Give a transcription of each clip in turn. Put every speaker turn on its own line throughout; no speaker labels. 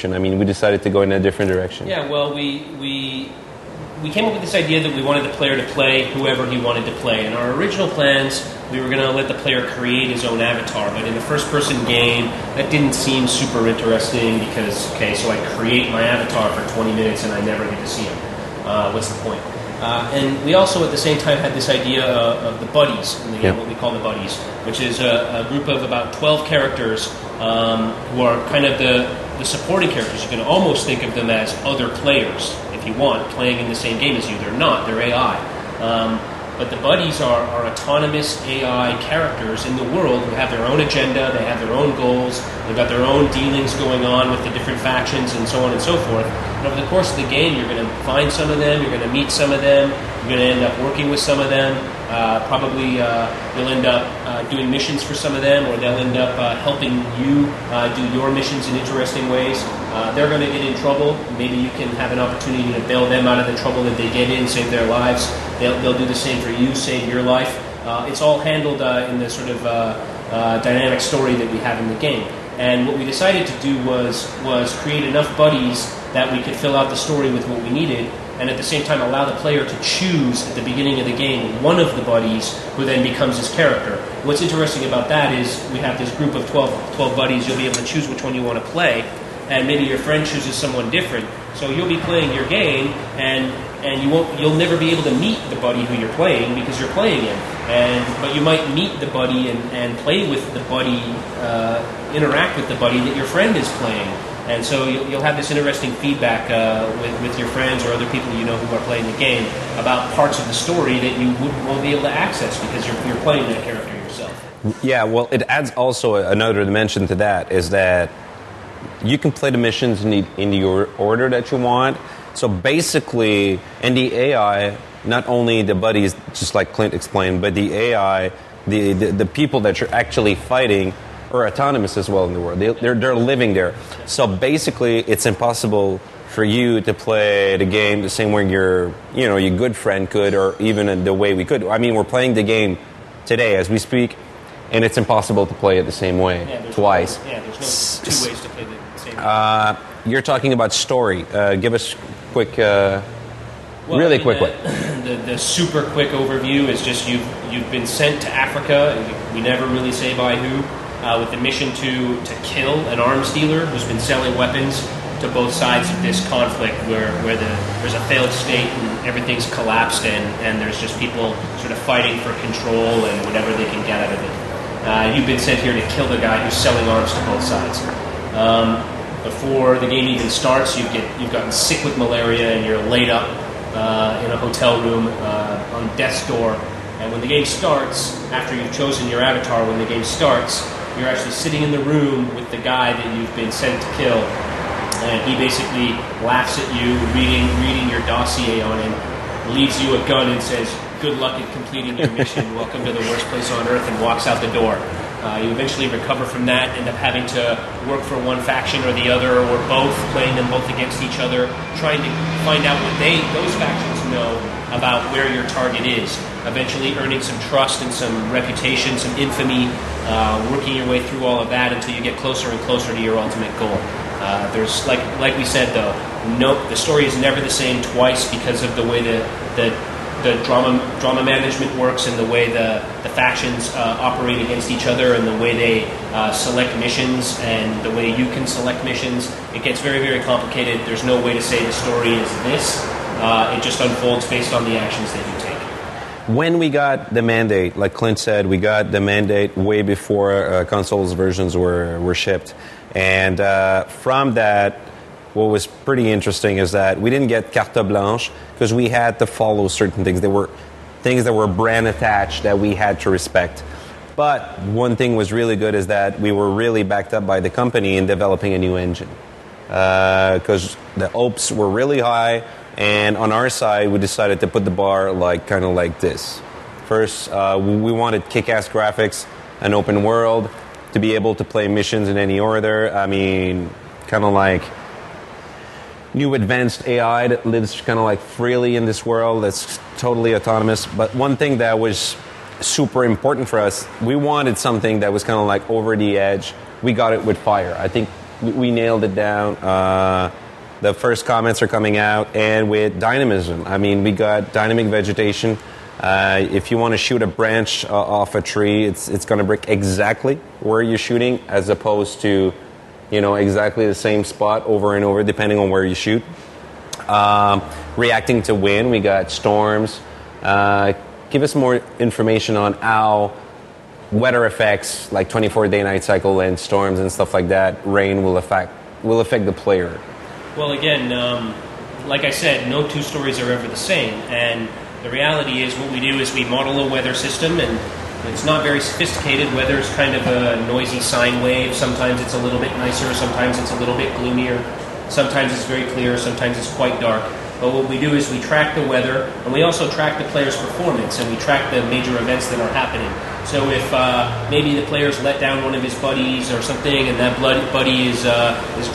direction. I mean, we decided to go in a different direction.
Yeah, well, we came up with this idea that we wanted the player to play whoever he wanted to play. In our original plans, we were going to let the player create his own avatar, but in a first-person game, that didn't seem super interesting because, so I create my avatar for 20 minutes and I never get to see him. What's the point? And we also, at the same time, had this idea of the buddies in the game, what we call the buddies, which is a group of about 12 characters who are kind of the supporting characters. You can almost think of them as other players, if you want, playing in the same game as you. They're not. They're AI. But the buddies are autonomous AI characters in the world who have their own agenda, they have their own goals, they've got their own dealings going on with the different factions and so on and so forth. And over the course of the game, you're going to find some of them, you're going to meet some of them, you're going to end up working with some of them. Probably you'll end up doing missions for some of them, or they'll end up helping you do your missions in interesting ways. They're going to get in trouble. Maybe you can have an opportunity to bail them out of the trouble that they get in, save their lives. They'll do the same for you, save your life. It's all handled in the sort of dynamic story that we have in the game. And what we decided to do was create enough buddies that we could fill out the story with what we needed, and at the same time allow the player to choose at the beginning of the game one of the buddies who then becomes his character. What's interesting about that is we have this group of 12 buddies. You'll be able to choose which one you want to play, and maybe your friend chooses someone different. So you'll be playing your game, and you'll never be able to meet the buddy who you're playing because you're playing him. But you might meet the buddy and play with the buddy, interact with the buddy that your friend is playing. And so you'll have this interesting feedback with your friends or other people you know who are playing the game about parts of the story that you won't be able to access because you're playing that character yourself.
Yeah, well, it adds also another dimension to that, is that you can play the missions in the order that you want. So basically, in the AI, not only the buddies, just like Clint explained, but the AI, the people that you're actually fighting are autonomous as well in the world. They're living there. So basically, it's impossible for you to play the game the same way your good friend could, or even the way we could. I mean, we're playing the game today as we speak, and it's impossible to play it the same way twice.
There's no two ways to play the same way.
You're talking about story. Give us quick, quick one.
The super quick overview is just you've been sent to Africa. We never really say by who. With the mission to kill an arms dealer who's been selling weapons to both sides of this conflict where there's a failed state and everything's collapsed and there's just people sort of fighting for control and whatever they can get out of it. You've been sent here to kill the guy who's selling arms to both sides. Before the game even starts, you've gotten sick with malaria and you're laid up in a hotel room on death's door. And when the game starts, after you've chosen your avatar, when the game starts, you're actually sitting in the room with the guy that you've been sent to kill, and he basically laughs at you, reading your dossier on him, leaves you a gun and says, "Good luck in completing your mission. Welcome to the worst place on earth," and walks out the door. You eventually recover from that, end up having to work for one faction or the other, or both, playing them both against each other, trying to find out what those factions know about where your target is, eventually earning some trust and some reputation, some infamy, working your way through all of that until you get closer and closer to your ultimate goal. There's like we said though, the story is never the same twice because of the way the drama management works and the way the factions operate against each other and the way they select missions and the way you can select missions. It gets very, very complicated. There's no way to say the story is this. It just unfolds based on the actions that you take.
When we got the mandate, like Clint said, we got the mandate way before consoles versions were shipped. And from that, what was pretty interesting is that we didn't get carte blanche because we had to follow certain things. There were things that were brand attached that we had to respect. But one thing was really good is that we were really backed up by the company in developing a new engine. Because the hopes were really high, and on our side, we decided to put the bar kind of like this. First, we wanted kick-ass graphics, an open world, to be able to play missions in any order. I mean, kind of like new advanced AI that lives kind of like freely in this world that's totally autonomous. But one thing that was super important for us, we wanted something that was kind of like over the edge. We got it with Fire. I think we nailed it down. The first comments are coming out, and with dynamism. I mean, we got dynamic vegetation. If you want to shoot a branch off a tree, it's going to break exactly where you're shooting, as opposed to, exactly the same spot over and over, depending on where you shoot. Reacting to wind, we got storms. Give us more information on how weather effects, like 24-day night cycle and storms and stuff like that, rain will affect the player.
Well, again, like I said, no two stories are ever the same, and the reality is what we do is we model a weather system, and it's not very sophisticated. Weather is kind of a noisy sine wave. Sometimes it's a little bit nicer, sometimes it's a little bit gloomier, sometimes it's very clear, sometimes it's quite dark. But what we do is we track the weather, and we also track the player's performance, and we track the major events that are happening. So if maybe the player's let down one of his buddies or something, and that buddy is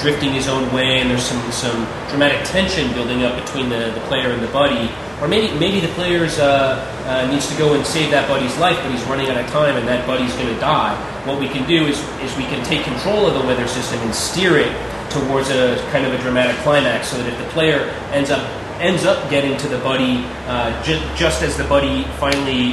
drifting his own way, and there's some dramatic tension building up between the player and the buddy, or maybe the player needs to go and save that buddy's life, but he's running out of time, and that buddy's going to die. What we can do is we can take control of the weather system and steer it towards a kind of a dramatic climax, so that if the player ends up getting to the buddy just as the buddy finally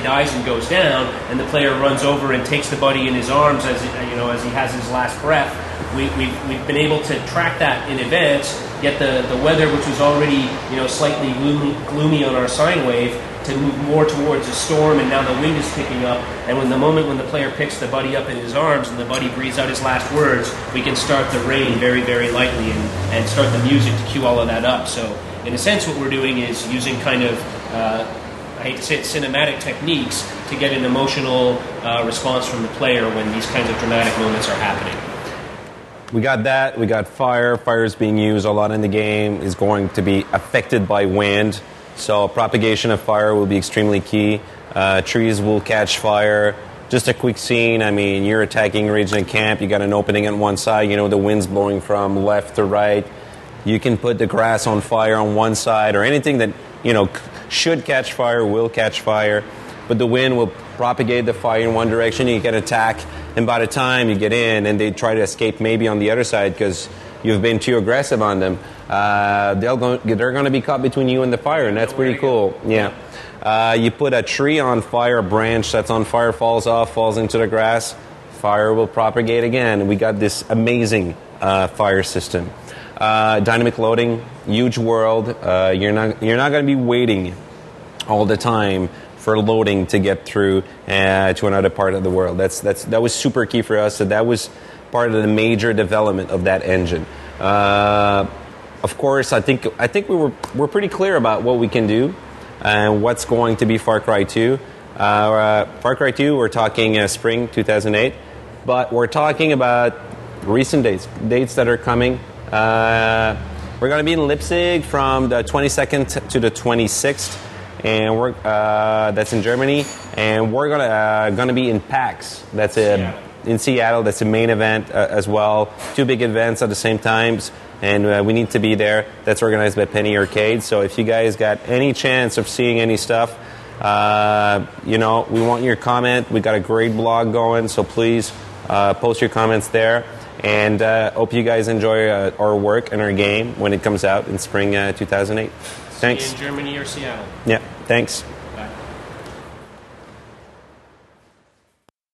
dies and goes down, and the player runs over and takes the buddy in his arms as he has his last breath, we've been able to track that in advance, get the weather, which was already slightly gloomy on our sine wave, to move more towards a storm, and now the wind is picking up, and when the player picks the buddy up in his arms and the buddy breathes out his last words, we can start the rain very, very lightly and start the music to cue all of that up. So in a sense, what we're doing is using kind of, I hate to say it, cinematic techniques to get an emotional response from the player when these kinds of dramatic moments are happening.
We got that. We got fire. Fire is being used a lot in the game, is going to be affected by wind. So propagation of fire will be extremely key. Trees will catch fire. Just a quick scene. I mean, you're attacking Regent Camp. You got an opening on one side. The wind's blowing from left to right. You can put the grass on fire on one side, or anything that, should catch fire will catch fire. But the wind will propagate the fire in one direction. You get attacked, and by the time you get in and they try to escape maybe on the other side because you've been too aggressive on them, they're going to be caught between you and the fire, and that's pretty cool. Yeah. You put a tree on fire, a branch that's on fire falls off, falls into the grass, fire will propagate again. We got this amazing fire system. Dynamic loading, huge world. You're not going to be waiting all the time for loading to get through to another part of the world. That was super key for us. So that was part of the major development of that engine. Of course, I think we're pretty clear about what we can do and what's going to be Far Cry 2. Far Cry 2, we're talking spring 2008, but we're talking about recent dates that are coming. We're going to be in Leipzig from the 22nd to the 26th, and that's in Germany, and we're going to be in PAX. That's in Seattle. That's a main event as well. Two big events at the same times, and we need to be there. That's organized by Penny Arcade. So if you guys got any chance of seeing any stuff, we want your comment. We got a great blog going, so please post your comments there. And hope you guys enjoy our work and our game when it comes out in spring 2008. Thanks.
See you in Germany or Seattle.
Yeah, thanks.